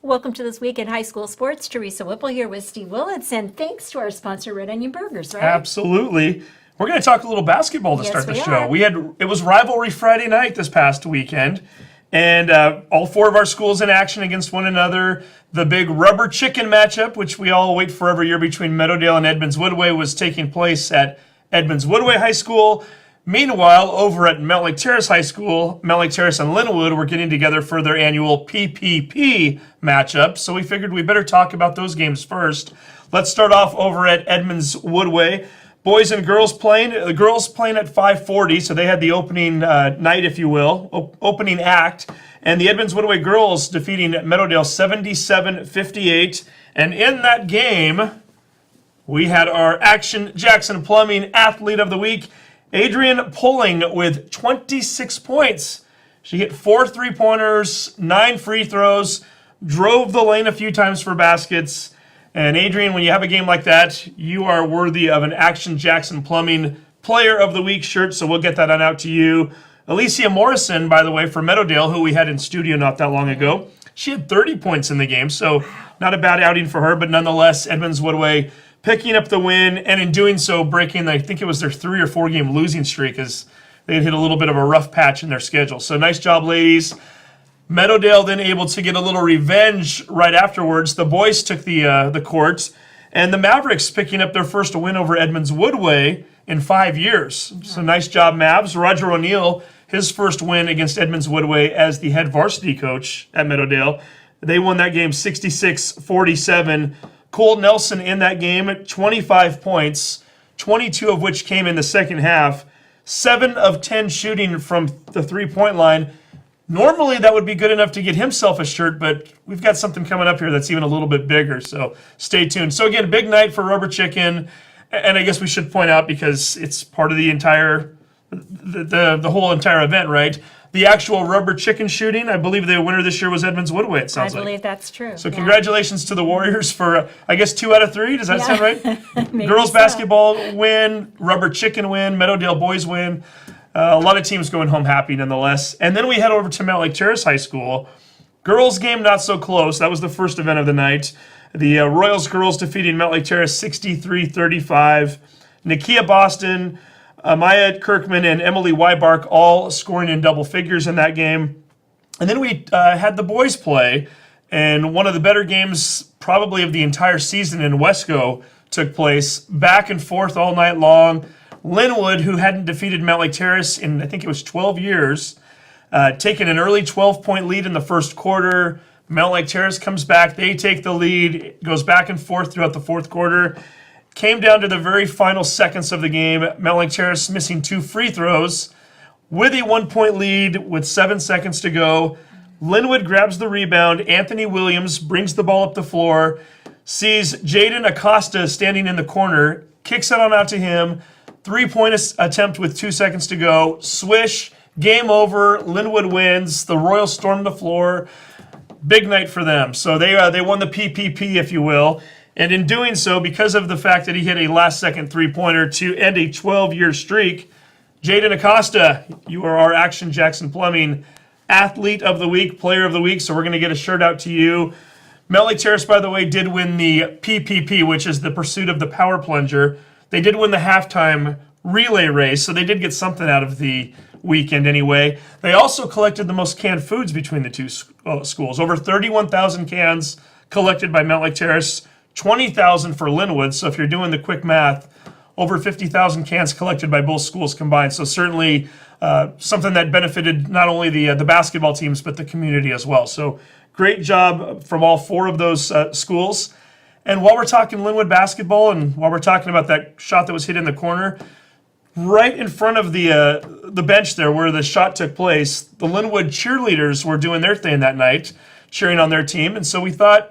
Welcome to This Week in High School Sports. Teresa Whipple here with Steve Willits, and thanks to our sponsor, Red Onion Burgers, right? Absolutely. We're going to talk a little basketball to start the show. Are. It was Rivalry Friday night this past weekend, and all four of our schools in action against one another. The big rubber chicken matchup, which we all wait for every year between Meadowdale and Edmonds-Woodway, was taking place at Edmonds-Woodway High School. Meanwhile, over at Mountlake Terrace High School, Mountlake Terrace and Lynnwood were getting together for their annual PPP matchup. So we figured we better talk about those games first. Let's start off over at Edmonds-Woodway. Boys and girls playing. The girls playing at 5:40, so they had the opening night, if you will, opening act. And the Edmonds-Woodway girls defeating Meadowdale 77-58. And in that game, we had our Action Jackson Plumbing Athlete of the Week, Adrian Pulling, with 26 points. She hit 4 3-pointers, 9 free throws, drove the lane a few times for baskets. And Adrian, when you have a game like that, you are worthy of an Action Jackson Plumbing Player of the Week shirt, so we'll get that on out to you. Alicia Morrison, by the way, for Meadowdale, who we had in studio not that long ago, she had 30 points in the game, so not a bad outing for her, but nonetheless, Edmonds-Woodway picking up the win, and in doing so, breaking, I think it was their 3 or 4 game losing streak, as they had hit a little bit of a rough patch in their schedule. So nice job, ladies. Meadowdale then able to get a little revenge right afterwards. The boys took the courts, and the Mavericks picking up their first win over Edmonds-Woodway in 5 years. So nice job, Mavs. Roger O'Neill, his first win against Edmonds-Woodway as the head varsity coach at Meadowdale. They won that game 66-47. Cole Nelson in that game, 25 points, 22 of which came in the second half, 7 of 10 shooting from the three-point line. Normally that would be good enough to get himself a shirt, but we've got something coming up here that's even a little bit bigger, so stay tuned. So again, big night for Rubber Chicken, and I guess we should point out, because it's part of the entire, the whole entire event, right? The actual rubber chicken shooting, I believe the winner this year was Edmonds-Woodway, it sounds like. I believe that's true. So congratulations to the Warriors for, I guess, 2 out of 3. Does that sound right? Girls so. Basketball win, rubber chicken win, Meadowdale boys win. A lot of teams going home happy nonetheless. And then we head over to Mountlake Terrace High School. Girls game not so close. That was the first event of the night. The Royals girls defeating Mountlake Terrace 63-35. Nakia Boston, Maya Kirkman, and Emily Weibark all scoring in double figures in that game. And then we had the boys play, and one of the better games probably of the entire season in Wesco took place, back and forth all night long. Lynnwood, who hadn't defeated Mountlake Terrace in, I think it was 12 years, taking an early 12-point lead in the first quarter. Mountlake Terrace comes back, they take the lead, it goes back and forth throughout the fourth quarter. Came down to the very final seconds of the game. Mountlake Terrace missing 2 free throws with a 1-point lead with 7 seconds to go. Lynnwood grabs the rebound. Anthony Williams brings the ball up the floor, sees Jaden Acosta standing in the corner, kicks it on out to him. 3-point attempt with 2 seconds to go. Swish, game over. Lynnwood wins. The Royals storm the floor. Big night for them. So they won the PPP, if you will. And in doing so, because of the fact that he hit a last-second three-pointer to end a 12-year streak, Jaden Acosta, you are our Action Jackson Plumbing Athlete of the Week, Player of the Week, so we're going to get a shirt out to you. Mountlake Terrace, by the way, did win the PPP, which is the Pursuit of the Power Plunger. They did win the halftime relay race, so they did get something out of the weekend anyway. They also collected the most canned foods between the two schools. Over 31,000 cans collected by Mountlake Terrace, 20,000 for Lynnwood. So if you're doing the quick math, over 50,000 cans collected by both schools combined. So certainly something that benefited not only the basketball teams, but the community as well. So great job from all 4 of those schools. And while we're talking Lynnwood basketball, and while we're talking about that shot that was hit in the corner, right in front of the bench there where the shot took place, the Lynnwood cheerleaders were doing their thing that night, cheering on their team. And so we thought,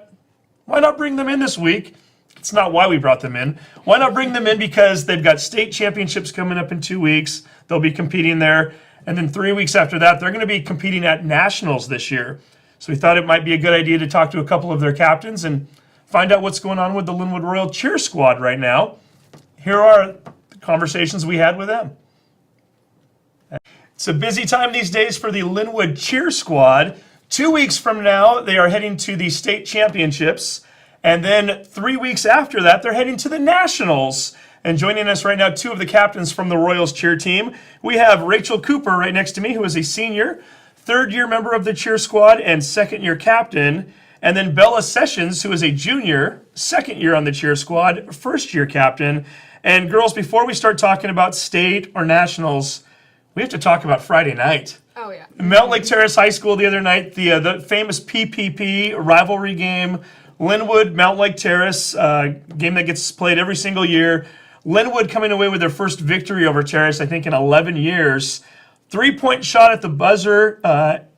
why not bring them in this week? It's not why we brought them in. Why not bring them in? Because they've got state championships coming up in 2 weeks. They'll be competing there. And then 3 weeks after that, they're going to be competing at nationals this year. So we thought it might be a good idea to talk to a couple of their captains and find out what's going on with the Lynnwood Royal cheer squad right now. Here are the conversations we had with them. It's a busy time these days for the Lynnwood cheer squad. 2 weeks from now, they are heading to the state championships. And then 3 weeks after that, they're heading to the nationals. And joining us right now, two of the captains from the Royals cheer team. We have Rachel Cooper right next to me, who is a senior, third-year member of the cheer squad and second-year captain. And then Bella Sessions, who is a junior, second year on the cheer squad, first-year captain. And girls, before we start talking about state or nationals, we have to talk about Friday night. Oh, yeah. Mount Lake Terrace High School the other night, the famous PPP rivalry game. Lynnwood, Mount Lake Terrace, game that gets played every single year. Lynnwood coming away with their first victory over Terrace, I think, in 11 years. 3-point shot at the buzzer,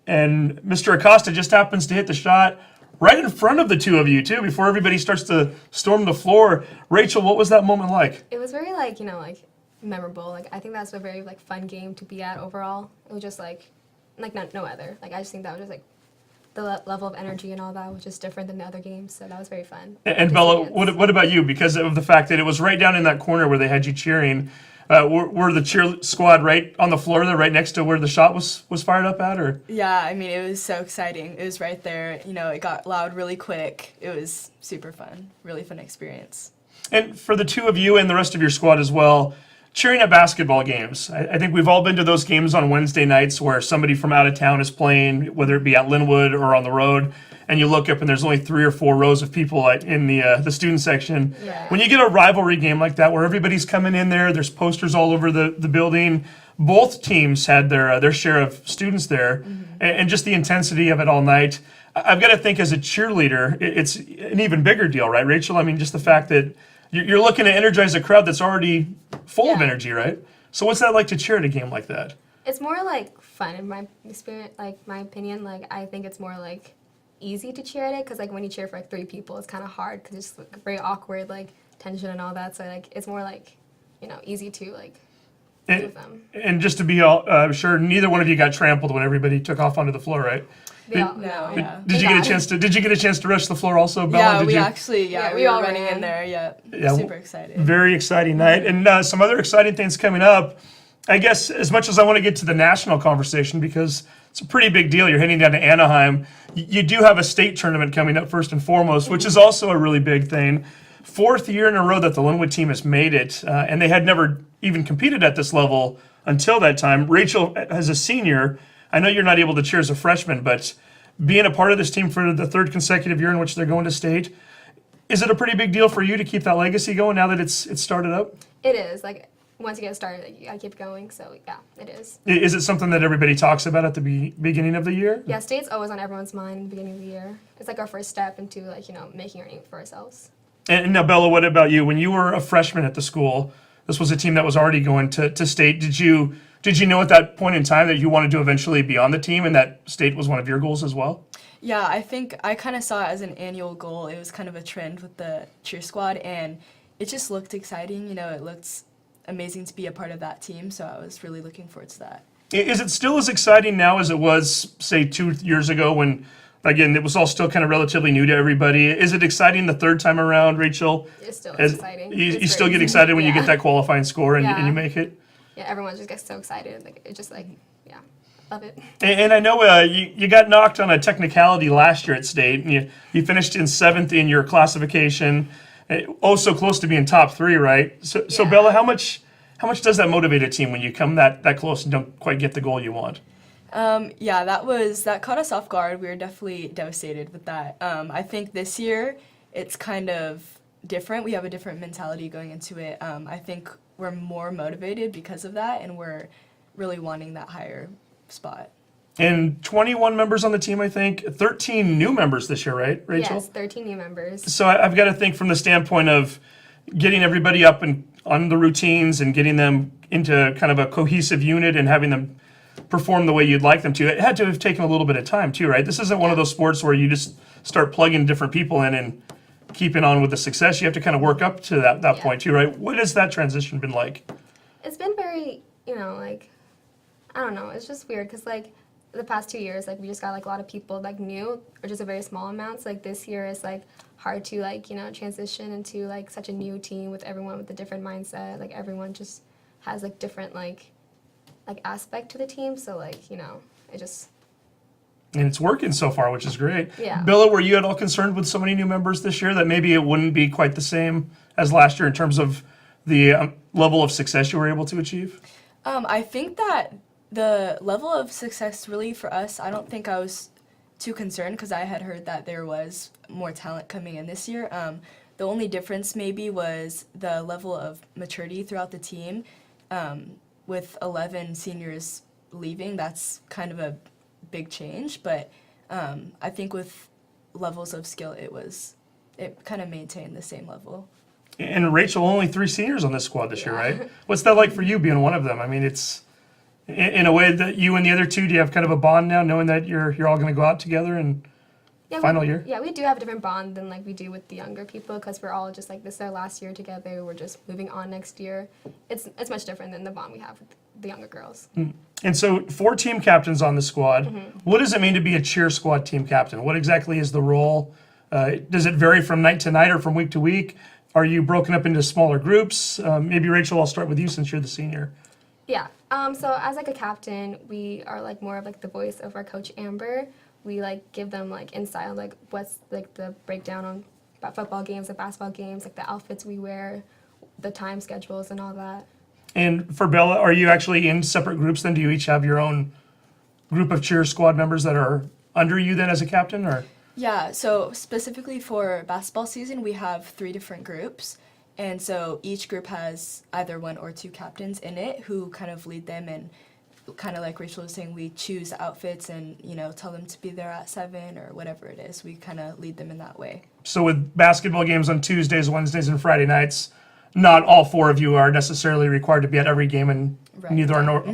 and Mr. Acosta just happens to hit the shot right in front of the two of you, too, before everybody starts to storm the floor. Rachel, what was that moment like? It was very, memorable. I think that's a very, fun game to be at overall. It was just, no other. I just think that was just, the level of energy and all that was just different than the other games, so that was very fun. And Bella, what about you? Because of the fact that it was right down in that corner where they had you cheering, were the cheer squad right on the floor there, right next to where the shot was fired up at, or? Yeah, I mean, it was so exciting. It was right there. It got loud really quick. It was super fun, really fun experience. And for the two of you and the rest of your squad as well, cheering at basketball games. I think we've all been to those games on Wednesday nights where somebody from out of town is playing, whether it be at Lynnwood or on the road, and you look up and there's only 3 or 4 rows of people in the student section. Yeah. When you get a rivalry game like that where everybody's coming in there, there's posters all over the building. Both teams had their share of students there, and just the intensity of it all night. I've got to think as a cheerleader, it's an even bigger deal, right, Rachel? I mean, just the fact that you're looking to energize a crowd that's already full of energy, right? So what's that like to cheer at a game like that? It's more fun in my experience, my opinion. I think it's more easy to cheer at it because when you cheer for 3 people, it's kind of hard because it's very awkward, tension and all that. So it's more easy to do with them. And just to be all sure, neither one of you got trampled when everybody took off onto the floor, right? Yeah. Did you get a chance to rush the floor also, Bella? Yeah, we we were all running ran. in there. Yeah, Super excited. Very exciting night. And some other exciting things coming up. I guess as much as I want to get to the national conversation, because it's a pretty big deal. You're heading down to Anaheim. You do have a state tournament coming up first and foremost, which is also a really big thing. 4th year in a row that the Lynnwood team has made it, and they had never even competed at this level until that time. Rachel, as a senior, I know you're not able to cheer as a freshman, but being a part of this team for the 3rd consecutive year in which they're going to state, is it a pretty big deal for you to keep that legacy going now that it's started up? It is. Once you get started, you gotta keep going. So yeah, it is. Is it something that everybody talks about at the beginning of the year? Yeah, state's always on everyone's mind in the beginning of the year. It's our first step into making our name for ourselves. And now, Bella, what about you? When you were a freshman at the school, this was a team that was already going to state. Did you know at that point in time that you wanted to eventually be on the team and that state was one of your goals as well? Yeah, I think I kind of saw it as an annual goal. It was kind of a trend with the cheer squad, and it just looked exciting. It looked amazing to be a part of that team, so I was really looking forward to that. Is it still as exciting now as it was, say, 2 years ago when, again, it was all still kind of relatively new to everybody? Is it exciting the 3rd time around, Rachel? It's still exciting. You still get excited when you get that qualifying score and you make it? Yeah, everyone just gets so excited. It's just love it. And I know you got knocked on a technicality last year at state, and you finished in 7th in your classification. Oh, so close to being top 3, right? So Bella, how much does that motivate a team when you come that close and don't quite get the goal you want? Yeah, that caught us off guard. We were definitely devastated with that. I think this year it's kind of different. We have a different mentality going into it. I think we're more motivated because of that, and we're really wanting that higher spot. And 21 members on the team, I think. 13 new members this year, right, Rachel? Yes, 13 new members. So I've got to think from the standpoint of getting everybody up and on the routines and getting them into kind of a cohesive unit and having them perform the way you'd like them to. It had to have taken a little bit of time too, right? This isn't one of those sports where you just start plugging different people in and keeping on with the success. You have to kind of work up to that point too, right? What has that transition been like? It's been very, I don't know. It's just weird because the past 2 years, we just got a lot of people new or just a very small amount. So this year is hard to transition into such a new team with everyone with a different mindset. Everyone just has different aspect to the team. So it just And it's working so far, which is great. Yeah. Billa, were you at all concerned with so many new members this year that maybe it wouldn't be quite the same as last year in terms of the level of success you were able to achieve? I think that the level of success really for us, I don't think I was too concerned because I had heard that there was more talent coming in this year. The only difference maybe was the level of maturity throughout the team. With 11 seniors leaving, that's kind of a big change, but I think with levels of skill, it kind of maintained the same level. And Rachel, only 3 seniors on this squad this year, right? What's that like for you being one of them? I mean, it's in a way that you and the other 2, do you have kind of a bond now, knowing that you're all going to go out together and final year? Yeah, we do have a different bond than like we do with the younger people because we're all just like, this is our last year together. We're just moving on next year. It's much different than the bond we have with the younger girls. And so 4 team captains on the squad. Mm-hmm. What does it mean to be a cheer squad team captain? What exactly is the role? Does it vary from night to night or from week to week? Are you broken up into smaller groups? Maybe Rachel, I'll start with you since you're the senior. Yeah. So as like a captain, we are like more of like the voice of our coach Amber. We like give them like insight on like what's like the breakdown on football games, like basketball games, like the outfits we wear, the time schedules, and all that. And for Bella, are you actually in separate groups then? Do you each have your own group of cheer squad members that are under you then as a captain, or? Yeah, so specifically for basketball season, we have 3 different groups. And so each group has either 1 or 2 captains in it who kind of lead them, and kind of like Rachel was saying, we choose outfits and, tell them to be there at 7 or whatever it is. We kind of lead them in that way. So with basketball games on Tuesdays, Wednesdays, and Friday nights, not all 4 of you are necessarily required to be at every game, and Right. neither are not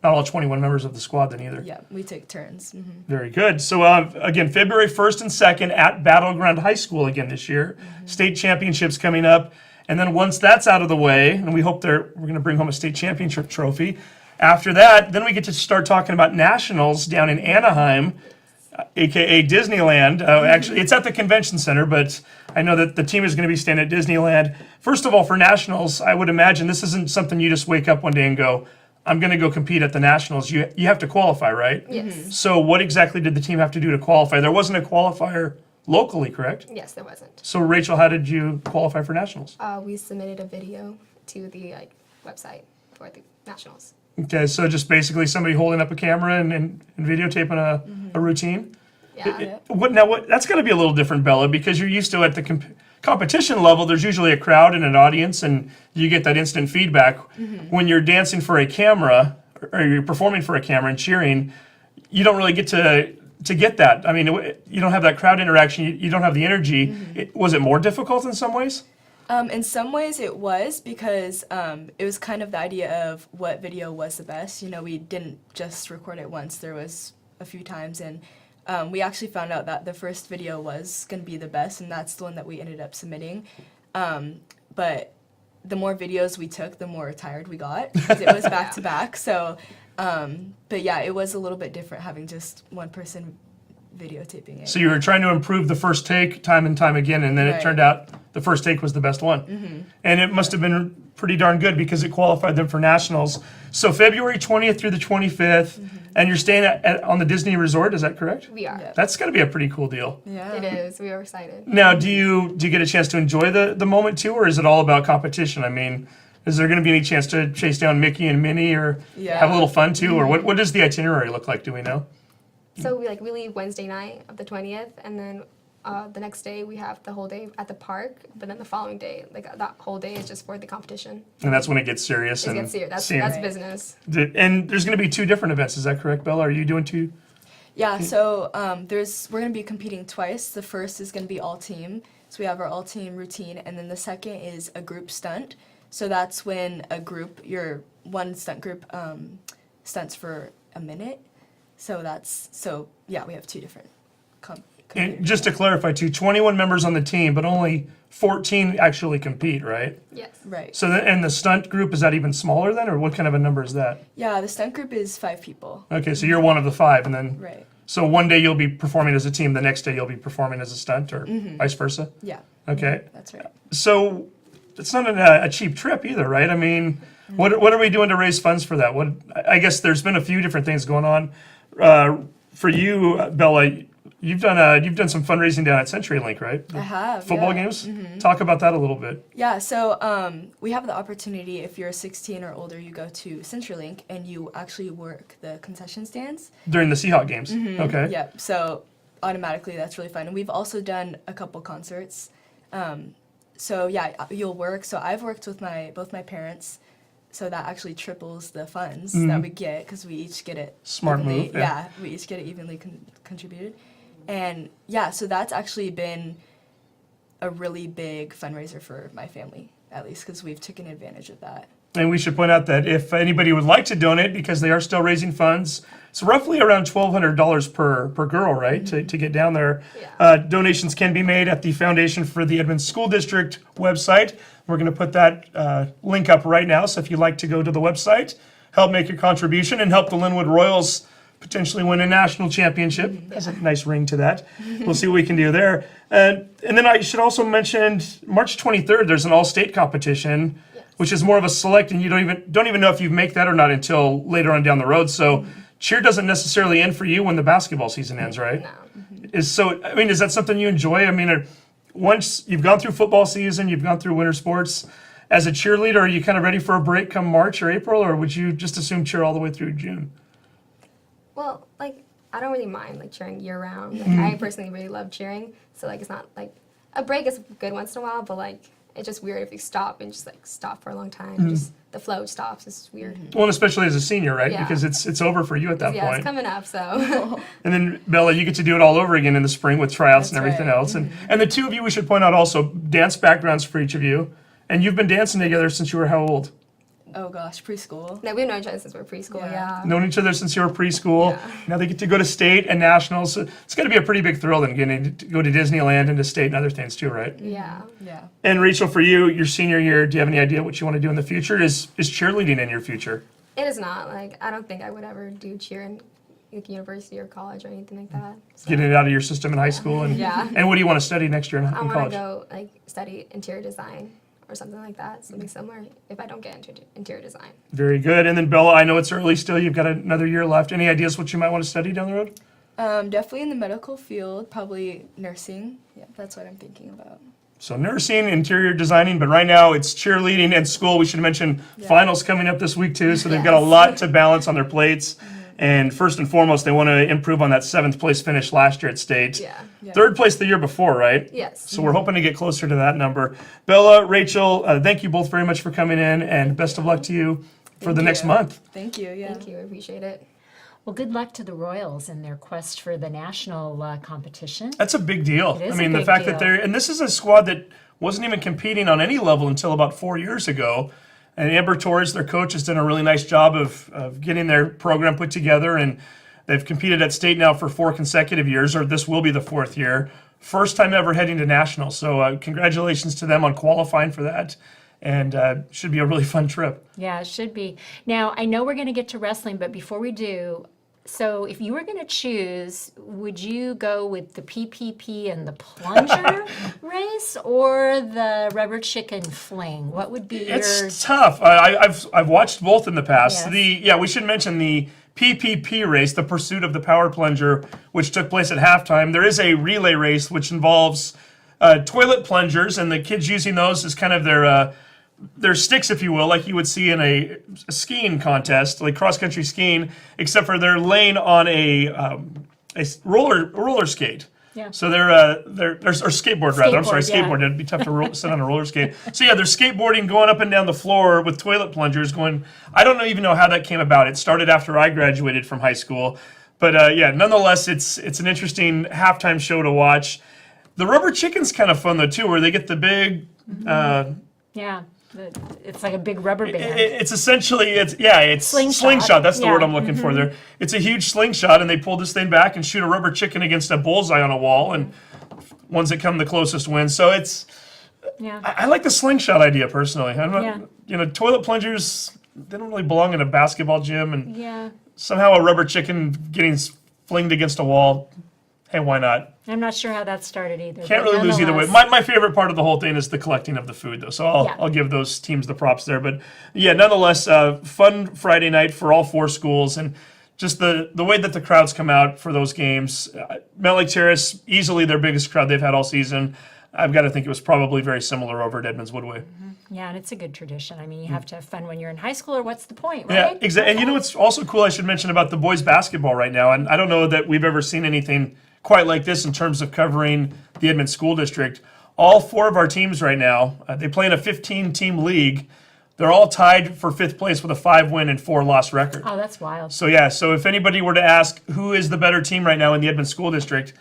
all 21 members of the squad then either. Yeah, we take turns. Very good. So again, February 1st and 2nd at Battleground High School again this year. State championships coming up. And then once that's out of the way, and we hope we're going to bring home a state championship trophy. After that, then we get to start talking about nationals down in Anaheim, aka Disneyland. Actually, it's at the convention center, but I know that the team is going to be staying at Disneyland. First of all, for nationals, I would imagine this isn't something you just wake up one day and go, I'm going to go compete at the nationals. You have to qualify, right? Yes. So what exactly did the team have to do to qualify? There wasn't a qualifier locally, correct? Yes, there wasn't. So Rachel, how did you qualify for nationals? We submitted a video to the website for the nationals. Okay, so just basically somebody holding up a camera and videotaping a routine? Yeah. That's got to be a little different, Bella, because you're used to at the competition level, there's usually a crowd and an audience, and you get that instant feedback. When you're dancing for a camera, or you're performing for a camera and cheering, you don't really get to get that. I mean, you don't have that crowd interaction. You don't have the energy. Was it more difficult in some ways? In some ways it was, because it was kind of the idea of what video was the best. We didn't just record it once. There was a few times, and we actually found out that the first video was going to be the best, and that's the one that we ended up submitting. But the more videos we took, the more tired we got, because it was back to back. So, but yeah, it was a little bit different having just one person videotaping it. So you were trying to improve the first take time and time again, and then it Right. turned out the first take was the best one. And it must have been pretty darn good because it qualified them for nationals. So February 20th through the 25th, and you're staying on the Disney Resort, is that correct? We are. Yeah. That's got to be a pretty cool deal. Yeah. It is. We are excited. Now, do you get a chance to enjoy the moment too, or is it all about competition? I mean, is there going to be any chance to chase down Mickey and Minnie, or Yeah. have a little fun too, or what does the itinerary look like? Do we know? So we leave Wednesday night of the 20th, and then the next day we have the whole day at the park. But then the following day, that whole day is just for the competition. And that's when it gets serious. It and gets serious. seeing- That's business. And there's going to be 2 different events. Is that correct, Bella? Are you doing 2? Yeah, so we're going to be competing twice. The first is going to be all team. So we have our all team routine, and then the second is a group stunt. So that's when your one stunt group stunts for a minute. So yeah, we have 2 different And just to clarify too, 21 members on the team, but only 14 actually compete, right? Yes. Right. So and the stunt group, is that even smaller then, or what kind of a number is that? Yeah, the stunt group is 5 people. Okay, so you're one of the 5, and then Right. so one day you'll be performing as a team, the next day you'll be performing as a stunt, or vice versa. Yeah. Okay, That's right. so it's not a cheap trip either, right? I mean, what are we doing to raise funds for that? I guess there's been a few different things going on. for you, Bella, you've done some fundraising down at CenturyLink, right? I have. Football yeah. games? Talk about that a little bit. Yeah, so we have the opportunity, if you're 16 or older, you go to CenturyLink and you actually work the concession stands. During the Seahawk games. Okay. Yeah, so automatically that's really fun. And we've also done a couple concerts. So yeah, you'll work. So I've worked with both my parents, so that actually triples the funds that we get because we each get it Smart evenly. move, yeah. We each get it evenly contributed. And yeah, so that's actually been a really big fundraiser for my family, at least, because we've taken advantage of that. And we should point out that if anybody would like to donate, because they are still raising funds, it's roughly around $1,200 per girl, right, to get down there. Yeah. Donations can be made at the Foundation for the Edmonds School District website. We're going to put that link up right now, so if you'd like to go to the website, help make your contribution, and help the Lynnwood Royals potentially win a national championship. Has a nice ring to that. We'll see what we can do there. And then I should also mention March 23rd, there's an all-state competition, which is more of a select, and you don't even know if you make that or not until later on down the road. So cheer doesn't necessarily end for you when the basketball season ends, right? No. Is that something you enjoy? I mean, once you've gone through football season, you've gone through winter sports, as a cheerleader, are you kind of ready for a break come March or April, or would you just assume cheer all the way through June? Well, like, I don't really mind, like, cheering year-round. Like, I personally really love cheering, so, like, it's not, like, a break is good once in a while, but, like, it's just weird if you stop and just, like, stop for a long time. Just the flow stops. It's weird. Well, and especially as a senior, right? Yeah. Because it's over for you at that Yeah, point. it's coming up, so. And then, Bella, you get to do it all over again in the spring with tryouts and That's everything right. else. And the two of you, we should point out also, dance backgrounds for each of you. And you've been dancing together since you were how old? Oh gosh, preschool. No, we've known each other since we were preschool, yeah. Known each other since you were preschool. Yeah. Now they get to go to state and nationals. So it's going to be a pretty big thrill then getting to go to Disneyland and to state and other things too, right? Yeah. Yeah. And Rachel, for you, your senior year, do you have any idea what you want to do in the future? Is cheerleading in your future? It is not. Like, I don't think I would ever do cheer in like, university or college or anything like that. So, Getting it out of your system in high school? And, Yeah. and what do you want to study next year in I want college? to go, like, study interior design or something like that, something similar, if I don't get into interior design. Very good. And then Bella, I know it's early still. You've got another year left. Any ideas what you might want to study down the road? Definitely in the medical field, probably nursing. Yeah, that's what I'm thinking about. So nursing, interior designing, but right now it's cheerleading and school. We should mention finals coming up this week too, so they've got a lot to balance on their plates. And first and foremost, they want to improve on that 7th place finish last year at state. Yeah. 3rd place the year before, right? Yes. So we're hoping to get closer to that number. Bella, Rachel, thank you both very much for coming in, and best of luck to you for the next month. Thank you. Yeah. Thank you. I appreciate it. Well, good luck to the Royals in their quest for the national competition. That's a big deal. It is I mean, a the big fact deal. that and this is a squad that wasn't even competing on any level until about 4 years ago. And Amber Torres, their coach, has done a really nice job of getting their program put together, and they've competed at state now for 4 consecutive years, or this will be the 4th year. First time ever heading to nationals. So congratulations to them on qualifying for that. And should be a really fun trip. Yeah, it should be. Now, I know we're going to get to wrestling, but before we do, so if you were going to choose, would you go with the PPP and the plunger race or the rubber chicken fling? What would be your... It's tough. I've watched both in the past. Yes. We should mention the PPP race, the pursuit of the power plunger, which took place at halftime. There is a relay race which involves toilet plungers, and the kids using those as kind of their sticks, if you will, like you would see in a skiing contest, like cross-country skiing, except for they're laying on a roller skate. Yeah. So they're or skateboard rather. I'm sorry, Skateboard, yeah. skateboard. It'd be tough to sit on a roller skate. So yeah, they're skateboarding, going up and down the floor with toilet plungers. I don't even know how that came about. It started after I graduated from high school, but nonetheless, it's an interesting halftime show to watch. The rubber chicken's kind of fun though too, where they get the big. Yeah, it's like a big rubber band. It's essentially it's Slingshot. That's the Yeah. word I'm looking for there. It's a huge slingshot, and they pull this thing back and shoot a rubber chicken against a bullseye on a wall, and ones that come the closest win. So Yeah. I like the slingshot idea personally. I'm not, toilet plungers, they don't really belong in a basketball gym, and Yeah. somehow a rubber chicken getting flinged against a wall. Hey, why not? I'm not sure how that started either. Can't but really lose either way. nonetheless- My favorite part of the whole thing is the collecting of the food, though. So Yeah. I'll give those teams the props there. But yeah, nonetheless, fun Friday night for all 4 schools. And just the way that the crowds come out for those games. Mount Lake Terrace, easily their biggest crowd they've had all season. I've got to think it was probably very similar over at Edmonds-Woodway. Yeah, and it's a good tradition. I mean, you have to have fun when you're in high school, or what's the point, right? Yeah, exactly. And you know what's also cool I should mention about the boys basketball right now, and I don't know that we've ever seen anything quite like this in terms of covering the Edmonds School District. All 4 of our teams right now, they play in a 15-team league. They're all tied for 5th place with a 5-win and 4-loss record. Oh, that's wild. So yeah, so if anybody were to ask who is the better team right now in the Edmonds School District,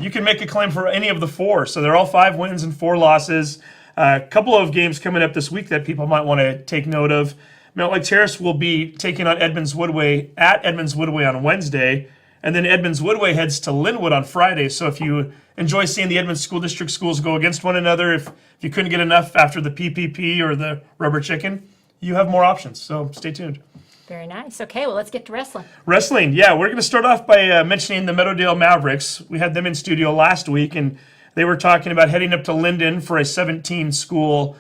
you can make a claim for any of the 4. So they're all 5 wins and 4 losses. A couple of games coming up this week that people might want to take note of. Mount Lake Terrace will be taking on Edmonds-Woodway at Edmonds-Woodway on Wednesday, and then Edmonds-Woodway heads to Lynnwood on Friday. So if you enjoy seeing the Edmonds School District schools go against one another, if you couldn't get enough after the PPP or the rubber chicken, you have more options. So stay tuned. Very nice. Okay, well, let's get to wrestling. Wrestling, yeah, we're going to start off by mentioning the Meadowdale Mavericks. We had them in studio last week, and they were talking about heading up to Linden for a 17-school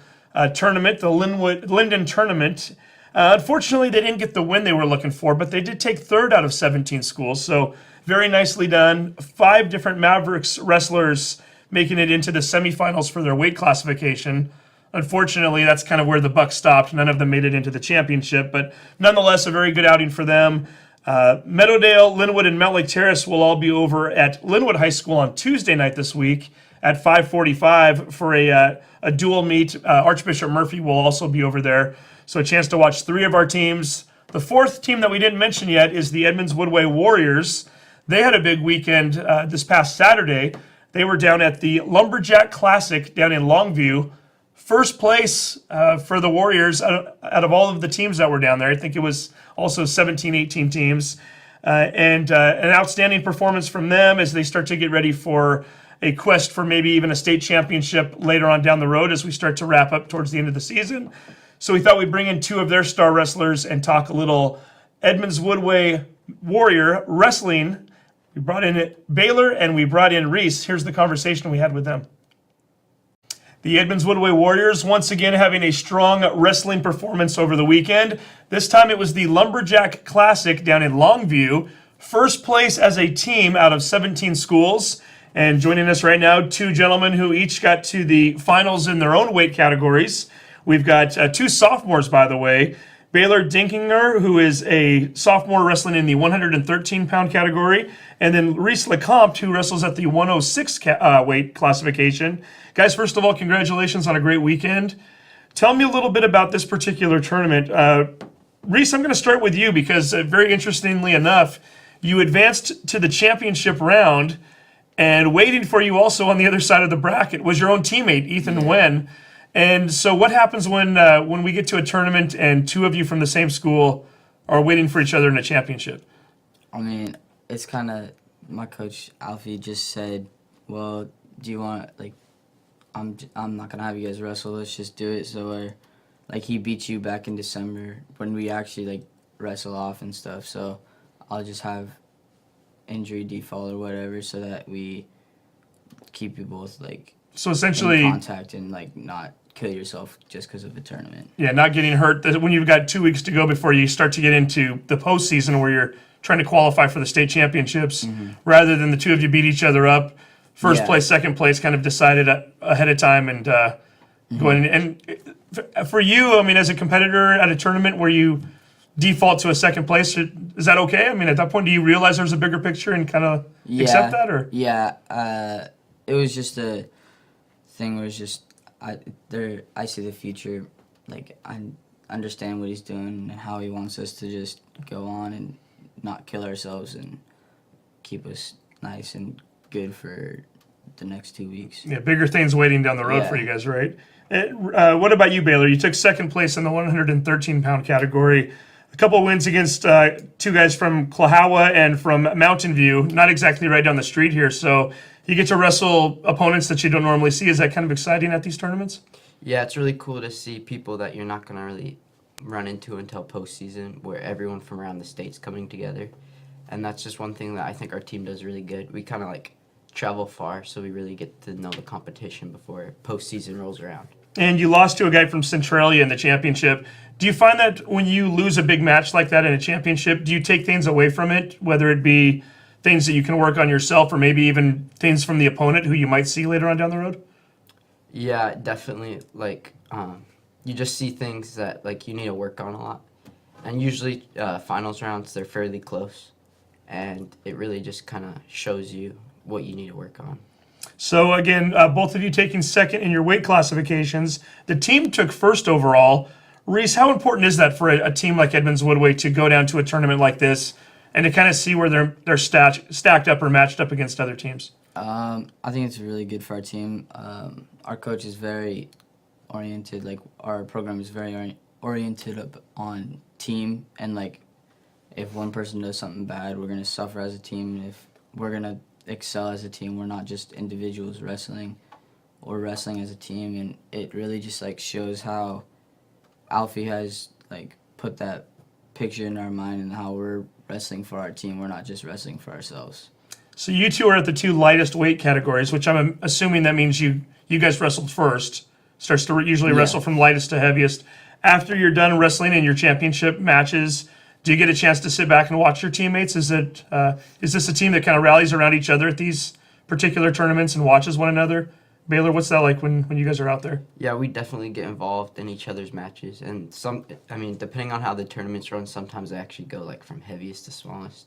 tournament, the Linden tournament. Unfortunately, they didn't get the win they were looking for, but they did take 3rd out of 17 schools, so very nicely done. 5 different Mavericks wrestlers making it into the semifinals for their weight classification. Unfortunately, that's kind of where the buck stopped. None of them made it into the championship, but nonetheless, a very good outing for them. Meadowdale, Lynnwood, and Mount Lake Terrace will all be over at Lynnwood High School on Tuesday night this week at 5:45 for a dual meet. Archbishop Murphy will also be over there, so a chance to watch 3 of our teams. The 4th team that we didn't mention yet is the Edmonds-Woodway Warriors. They had a big weekend this past Saturday. They were down at the Lumberjack Classic down in Longview. First place for the Warriors out of all of the teams that were down there. I think it was also 17, 18 teams. And an outstanding performance from them as they start to get ready for a quest for maybe even a state championship later on down the road as we start to wrap up towards the end of the season. So we thought we'd bring in 2 of their star wrestlers and talk a little Edmonds-Woodway Warrior wrestling. We brought in Baylor and we brought in Reece. Here's the conversation we had with them. The Edmonds-Woodway Warriors once again having a strong wrestling performance over the weekend. This time it was the Lumberjack Classic down in Longview. First place as a team out of 17 schools. And joining us right now, 2 gentlemen who each got to the finals in their own weight categories. We've got 2 sophomores, by the way. Baylor Denkinger, who is a sophomore wrestling in the 113-pound category, and then Reece LeCompte, who wrestles at the 106 weight classification. Guys, first of all, congratulations on a great weekend. Tell me a little bit about this particular tournament. Reece, I'm going to start with you because very interestingly enough, you advanced to the championship round, and waiting for you also on the other side of the bracket was your own teammate, Ethan Nguyen. And so what happens when we get to a tournament and 2 of you from the same school are waiting for each other in a championship? I mean, it's kind of, my coach Alfie just said, well, do you want, like, I'm not going to have you guys wrestle, let's just do it. So, like, he beat you back in December when we actually, like, wrestle off and stuff. So I'll just have injury default or whatever so that we keep you both, like, So essentially, in contact and, like, not kill yourself just because of a tournament. yeah, not getting hurt when you've got 2 weeks to go before you start to get into the postseason where you're trying to qualify for the state championships, rather than the 2 of you beat each other up. First place, second place, kind of decided ahead of time and going. And for you, I mean, as a competitor at a tournament where you default to a second place, is that okay? I mean, at that point, do you realize there's a bigger picture and kind of accept that, or? Yeah, it was just a thing where it's just I see the future, like I understand what he's doing and how he wants us to just go on and not kill ourselves and keep us nice and good for the next 2 weeks. Yeah, bigger things waiting down the road for you guys, right? What about you, Baylor? You took second place in the 113-pound category. A couple wins against 2 guys from Clahawa and from Mountain View, not exactly right down the street here. So you get to wrestle opponents that you don't normally see. Is that kind of exciting at these tournaments? Yeah, it's really cool to see people that you're not going to really run into until postseason, where everyone from around the state's coming together. And that's just one thing that I think our team does really good. We kind of like travel far, so we really get to know the competition before postseason rolls around. and you lost to a guy from Centralia in the championship. Do you find that when you lose a big match like that in a championship, do you take things away from it, whether it be things that you can work on yourself or maybe even things from the opponent who you might see later on down the road? Yeah, definitely. Like, you just see things that like you need to work on a lot, and usually finals rounds they're fairly close, and it really just kind of shows you what you need to work on. So again, both of you taking second in your weight classifications. The team took first overall. Reece, how important is that for a team like Edmonds-Woodway to go down to a tournament like this and to kind of see where they're stacked up or matched up against other teams? I think it's really good for our team. Our coach is very oriented, like our program is very oriented up on team, and like if one person does something bad, we're gonna suffer as a team. And if we're gonna excel as a team, we're not just individuals wrestling, or wrestling as a team. And it really just like shows how Alfie has like put that picture in our mind and how we're wrestling for our team. We're not just wrestling for ourselves. So you two are at the two lightest weight categories, which I'm assuming that means you guys wrestled first. Starts to usually wrestle from lightest to heaviest. After you're done wrestling in your championship matches, do you get a chance to sit back and watch your teammates? Is this a team that kind of rallies around each other at these particular tournaments and watches one another? Baylor, what's that like when you guys are out there? Yeah, we definitely get involved in each other's matches, and depending on how the tournaments run, sometimes they actually go like from heaviest to smallest.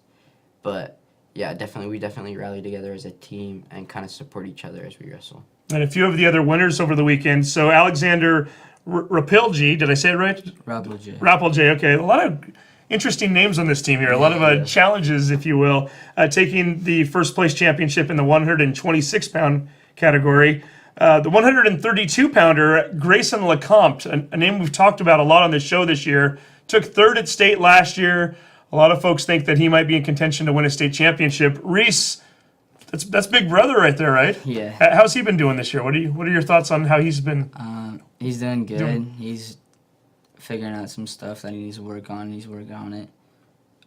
But yeah, we definitely rally together as a team and kind of support each other as we wrestle. And a few of the other winners over the weekend. So Alexander Rapilji, did I say it right? Rapilji, okay. A lot of interesting names on this team here. A lot of challenges, if you will. Taking the first place championship in the 126-pound category. The 132-pounder, Grayson LeCompte, a name we've talked about a lot on this show this year, took third at state last year. A lot of folks think that he might be in contention to win a state championship. Reece, that's big brother right there, right? Yeah. How's he been doing this year? What are your thoughts on how he's been? He's doing good. He's figuring out some stuff that he needs to work on. He's working on it.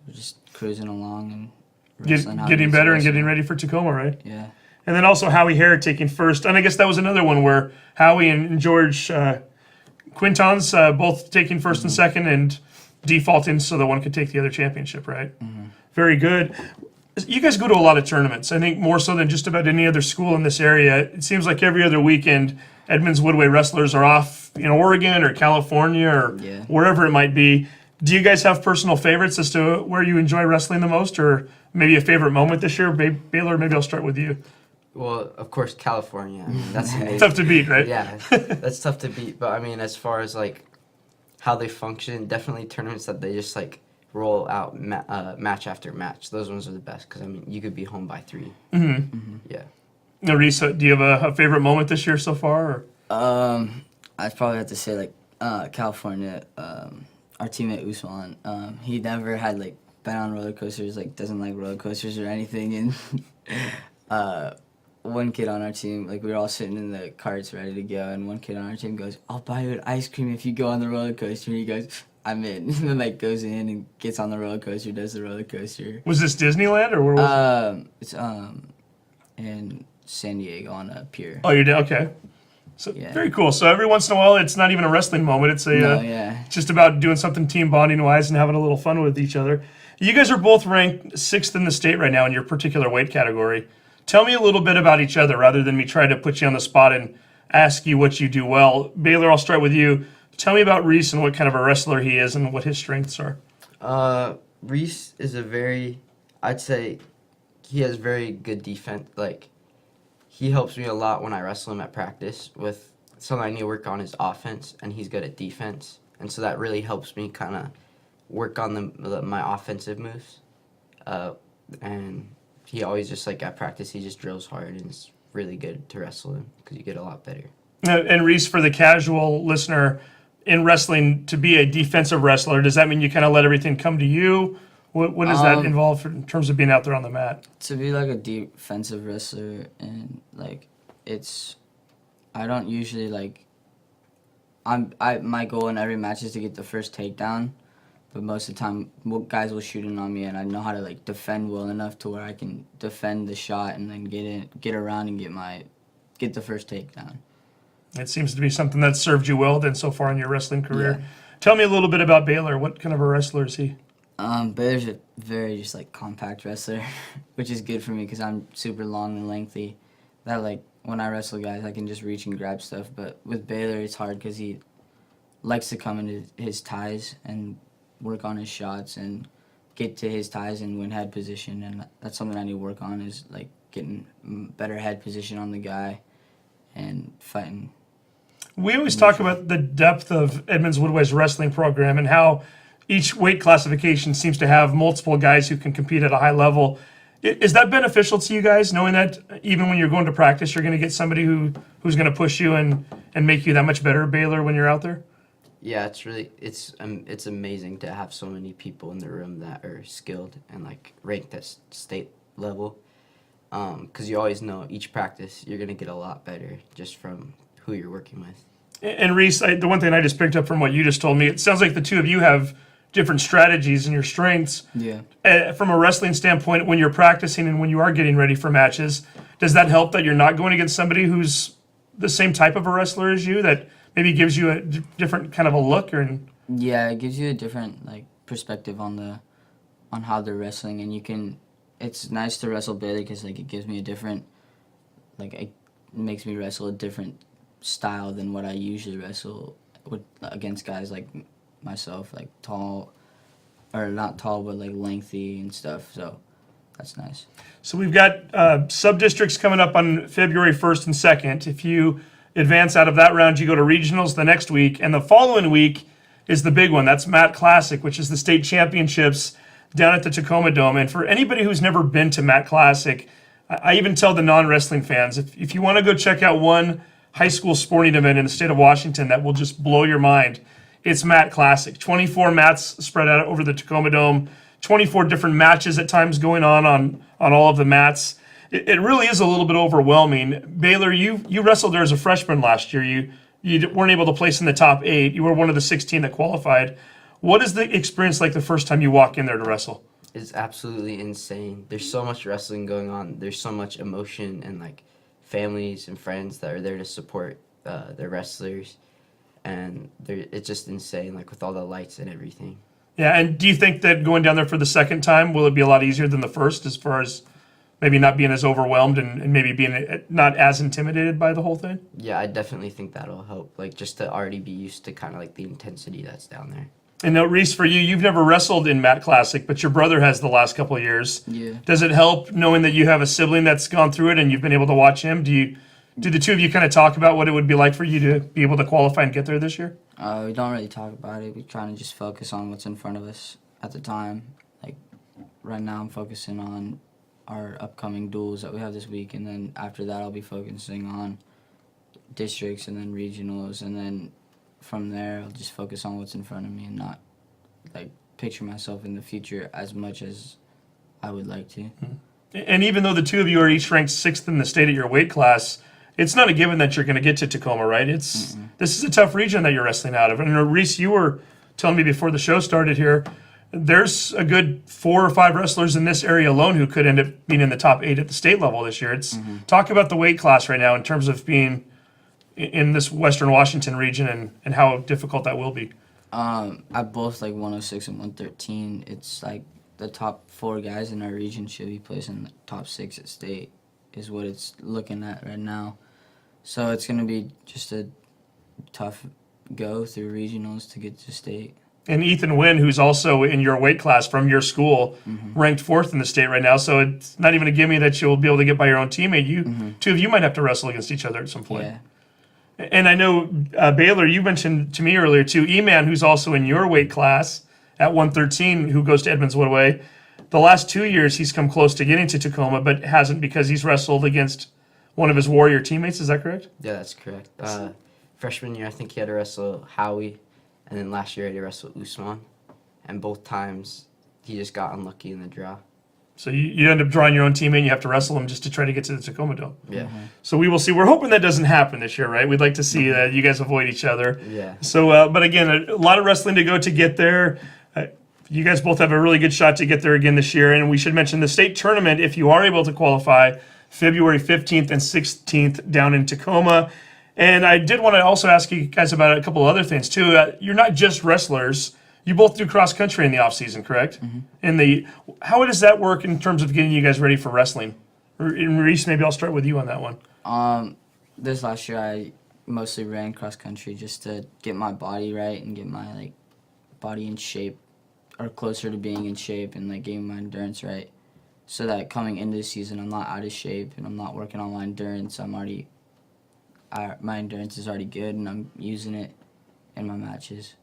We're just cruising along and wrestling getting better and getting ready for Tacoma, right? Yeah. And then also Howie Hare taking first. And I guess that was another one where Howie and George Quintons both taking first and second and defaulting so that one could take the other championship, right? Very good. You guys go to a lot of tournaments, I think more so than just about any other school in this area. It seems like every other weekend, Edmonds-Woodway wrestlers are off in Oregon or California or wherever it might be. Do you guys have personal favorites as to where you enjoy wrestling the most, or maybe a favorite moment this year? Baylor, maybe I'll start with you. Well, of course, California. I mean, that's amazing. Tough to beat, right? Yeah, that's tough to beat. But I mean, as far as like how they function, definitely tournaments that they just like roll out match after match. Those ones are the best because I mean, you could be home by 3. Yeah. Now, Reece, do you have a favorite moment this year so far? Or? I'd probably have to say like California. Our teammate Usman, he never had like been on roller coasters, like doesn't like roller coasters or anything, and one kid on our team, like we were all sitting in the carts ready to go, and one kid on our team goes, "I'll buy you an ice cream if you go on the roller coaster," and he goes, "I'm in," and then like goes in and gets on the roller coaster, does the roller coaster. Was this Disneyland or where was it? It's in San Diego on a pier. Oh, you did? Okay. So very cool. So every once in a while, it's not even a wrestling moment. It's it's just about doing something team bonding wise and having a little fun with each other. You guys are both ranked 6th in the state right now in your particular weight category. Tell me a little bit about each other rather than me try to put you on the spot and ask you what you do well. Baylor, I'll start with you. Tell me about Reece and what kind of a wrestler he is and what his strengths are. Reece is I'd say he has very good defense. Like, he helps me a lot when I wrestle him at practice with something I need to work on is offense, and he's good at defense. And so that really helps me kind of work on my offensive moves. And he always just, like, at practice, he just drills hard, and it's really good to wrestle him because you get a lot better. And Reece, for the casual listener, in wrestling, to be a defensive wrestler, does that mean you kind of let everything come to you? What does that involve in terms of being out there on the mat? To be like a defensive wrestler, and like I don't usually like. My goal in every match is to get the first takedown, but most of the time guys will shoot in on me, and I know how to like defend well enough to where I can defend the shot and then get around and get the first takedown. It seems to be something that's served you well then so far in your wrestling career. Yeah. Tell me a little bit about Baylor. What kind of a wrestler is he? Baylor's a very just like compact wrestler, which is good for me because I'm super long and lengthy. That like when I wrestle guys, I can just reach and grab stuff. But with Baylor, it's hard because he likes to come into his ties and work on his shots and get to his ties and win head position. And that's something I need to work on is like getting better head position on the guy and fighting. We always talk about the depth of Edmonds-Woodway's wrestling program and how each weight classification seems to have multiple guys who can compete at a high level. Is that beneficial to you guys, knowing that even when you're going to practice, you're going to get somebody who's going to push you and make you that much better at Baylor when you're out there? Yeah, it's amazing to have so many people in the room that are skilled and like ranked at state level. Because you always know each practice you're gonna get a lot better just from who you're working with. And Reece, the one thing I just picked up from what you just told me, it sounds like the two of you have different strategies and your strengths. Yeah. From a wrestling standpoint, when you're practicing and when you are getting ready for matches, does that help that you're not going against somebody who's the same type of a wrestler as you, that maybe gives you a different kind of a look? Yeah, it gives you a different like perspective on how they're wrestling, and you can. It's nice to wrestle Baylor because like it gives me a different, like it makes me wrestle a different style than what I usually wrestle against guys like myself, like tall, or not tall but like lengthy and stuff. So that's nice. So we've got sub-districts coming up on February 1st and 2nd. If you advance out of that round, you go to regionals the next week, and the following week is the big one. That's Matt Classic, which is the state championships down at the Tacoma Dome. And for anybody who's never been to Matt Classic, I even tell the non-wrestling fans, if you want to go check out one high school sporting event in the state of Washington that will just blow your mind, it's Matt Classic. 24 mats spread out over the Tacoma Dome, 24 different matches at times going on all of the mats. It really is a little bit overwhelming. Baylor, you wrestled there as a freshman last year. You weren't able to place in the top 8. You were one of the 16 that qualified. What is the experience like the first time you walk in there to wrestle? It's absolutely insane. There's so much wrestling going on. There's so much emotion and like families and friends that are there to support their wrestlers, and it's just insane. Like with all the lights and everything. Yeah, and do you think that going down there for the second time, will it be a lot easier than the first as far as maybe not being as overwhelmed and maybe being not as intimidated by the whole thing? Yeah, I definitely think that'll help. Like just to already be used to kind of like the intensity that's down there. And now, Reece, for you, you've never wrestled in Matt Classic, but your brother has the last couple of years. Yeah. Does it help knowing that you have a sibling that's gone through it and you've been able to watch him? Do the two of you kind of talk about what it would be like for you to be able to qualify and get there this year? We don't really talk about it. We try to just focus on what's in front of us at the time. Like right now, I'm focusing on our upcoming duels that we have this week, and then after that, I'll be focusing on districts and then regionals, and then from there, I'll just focus on what's in front of me and not like picture myself in the future as much as I would like to. And even though the two of you are each ranked 6th in the state at your weight class, it's not a given that you're going to get to Tacoma, right? This is a tough region that you're wrestling out of. And Reece, you were telling me before the show started here, there's a good 4 or 5 wrestlers in this area alone who could end up being in the top 8 at the state level this year. Talk about the weight class right now in terms of being in this Western Washington region and how difficult that will be. At both like 106 and 113, it's like the top 4 guys in our region should be placing the top 6 at state is what it's looking at right now. So it's going to be just a tough go through regionals to get to state. And Ethan Wynn, who's also in your weight class from your school, ranked 4th in the state right now. So it's not even a gimme that you'll be able to get by your own teammate. Two of you might have to wrestle against each other at some point. Yeah. And I know, Baylor, you mentioned to me earlier, too, E-Man, who's also in your weight class at 113, who goes to Edmonds-Woodway. The last 2 years, he's come close to getting to Tacoma, but hasn't because he's wrestled against one of his Warrior teammates. Is that correct? Yeah, that's correct. Freshman year, I think he had to wrestle Howie, and then last year he had to wrestle Usman. And both times, he just got unlucky in the draw. So you end up drawing your own teammate and you have to wrestle him just to try to get to the Tacoma Dome. Yeah. So we will see. We're hoping that doesn't happen this year, right? We'd like to see that you guys avoid each other. Yeah. So, but again, a lot of wrestling to go to get there. You guys both have a really good shot to get there again this year. And we should mention the state tournament, if you are able to qualify, February 15th and 16th down in Tacoma. And I did want to also ask you guys about a couple of other things too. You're not just wrestlers. You both do cross country in the off season, correct? How does that work in terms of getting you guys ready for wrestling? Reece, maybe I'll start with you on that one. This last year I mostly ran cross country just to get my body right and get my body in shape, or closer to being in shape, and getting my endurance right, so that coming into the season I'm not out of shape and I'm not working on my endurance. My endurance is already good and I'm using it in my matches.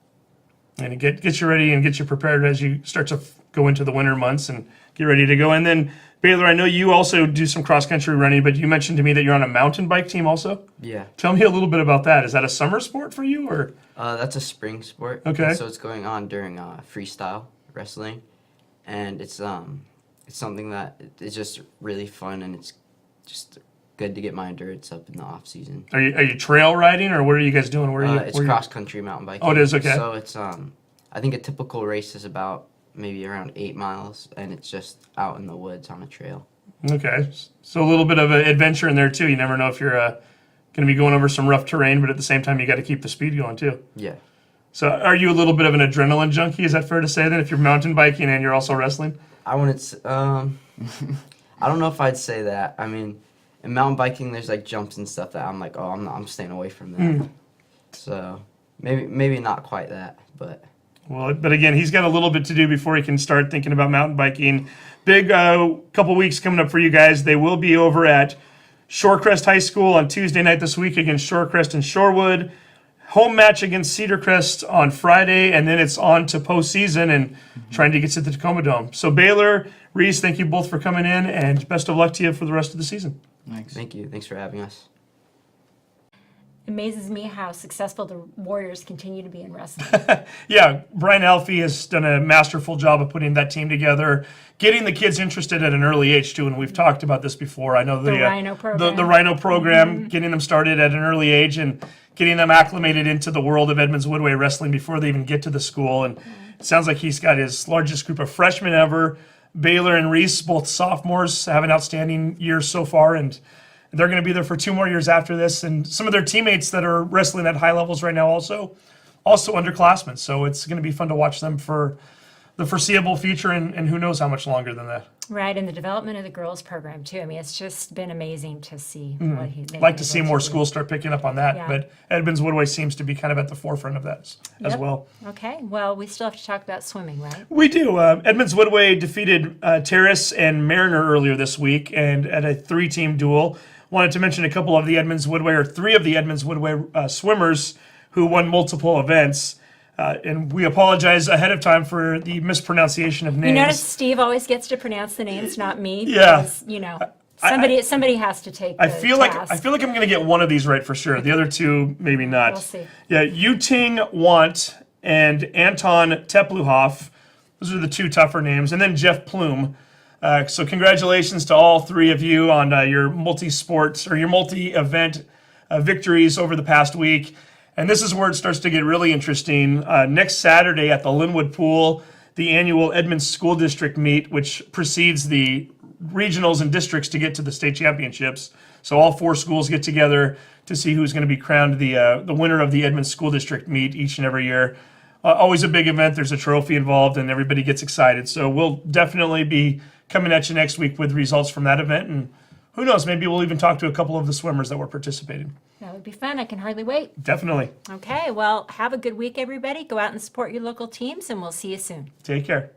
And it gets you ready and gets you prepared as you start to go into the winter months and get ready to go. And then Baylor, I know you also do some cross country running, but you mentioned to me that you're on a mountain bike team also. Yeah. Tell me a little bit about that. Is that a summer sport for you, or? That's a spring sport. Okay. So it's going on during freestyle wrestling, and it's something that is just really fun, and it's just good to get my endurance up in the off season. Are you trail riding, or what are you guys doing? It's cross country mountain biking. Oh, it is? Okay. So it's I think a typical race is about maybe around 8 miles, and it's just out in the woods on a trail. Okay, so a little bit of an adventure in there too. You never know if you're going to be going over some rough terrain, but at the same time you got to keep the speed going too. Yeah. So are you a little bit of an adrenaline junkie? Is that fair to say then, if you're mountain biking and you're also wrestling? I wouldn't. I don't know if I'd say that. I mean, in mountain biking, there's jumps and stuff that I'm I'm staying away from that. So maybe not quite that, but. Well, but again, he's got a little bit to do before he can start thinking about mountain biking. Big couple weeks coming up for you guys. They will be over at Shorecrest High School on Tuesday night this week against Shorecrest and Shorewood. Home match against Cedar Crest on Friday, and then it's on to postseason and trying to get to the Tacoma Dome. So Baylor, Reece, thank you both for coming in, and best of luck to you for the rest of the season. Thanks. Thank you. Thanks for having us. Amazes me how successful the Warriors continue to be in wrestling. Yeah, Brian Alfie has done a masterful job of putting that team together, getting the kids interested at an early age too, and we've talked about this before. I know The Rhino program. the Rhino program, getting them started at an early age and getting them acclimated into the world of Edmonds-Woodway wrestling before they even get to the school. And it sounds like he's got his largest group of freshmen ever. Baylor and Reece, both sophomores, have an outstanding year so far, and they're going to be there for 2 more years after this. And some of their teammates that are wrestling at high levels right now also underclassmen. So it's going to be fun to watch them for the foreseeable future, and who knows how much longer than that. Right, and the development of the girls program too. I mean, it's just been amazing to see what he's been Like to see able more do. schools start picking up on that, Yeah. but Edmonds-Woodway seems to be kind of at the forefront of that as Yep. well. Okay, well, we still have to talk about swimming, right? We do. Edmonds-Woodway defeated Terrace and Mariner earlier this week, and at a 3-team duel. Wanted to mention a couple of the Edmonds-Woodway, or 3 of the Edmonds-Woodway swimmers who won multiple events. And we apologize ahead of time for the mispronunciation of names. You notice Steve always gets to pronounce the names, not me. Yeah. Because, somebody has to take the I feel like task. I'm going to get one of these right for sure. The other 2 maybe not. We'll see. Yeah, Yuting Want and Anton Tepluhoff. Those are the 2 tougher names, and then Jeff Plume. So congratulations to all 3 of you on your multi-sports or your multi-event victories over the past week. And this is where it starts to get really interesting. Next Saturday at the Lynnwood Pool, the annual Edmonds School District meet, which precedes the regionals and districts to get to the state championships. So all 4 schools get together to see who's going to be crowned the winner of the Edmonds School District meet each and every year. Always a big event. There's a trophy involved, and everybody gets excited. So we'll definitely be coming at you next week with results from that event. And who knows, maybe we'll even talk to a couple of the swimmers that were participating. That would be fun. I can hardly wait. Definitely. Okay, well, have a good week, everybody. Go out and support your local teams, and we'll see you soon. Take care.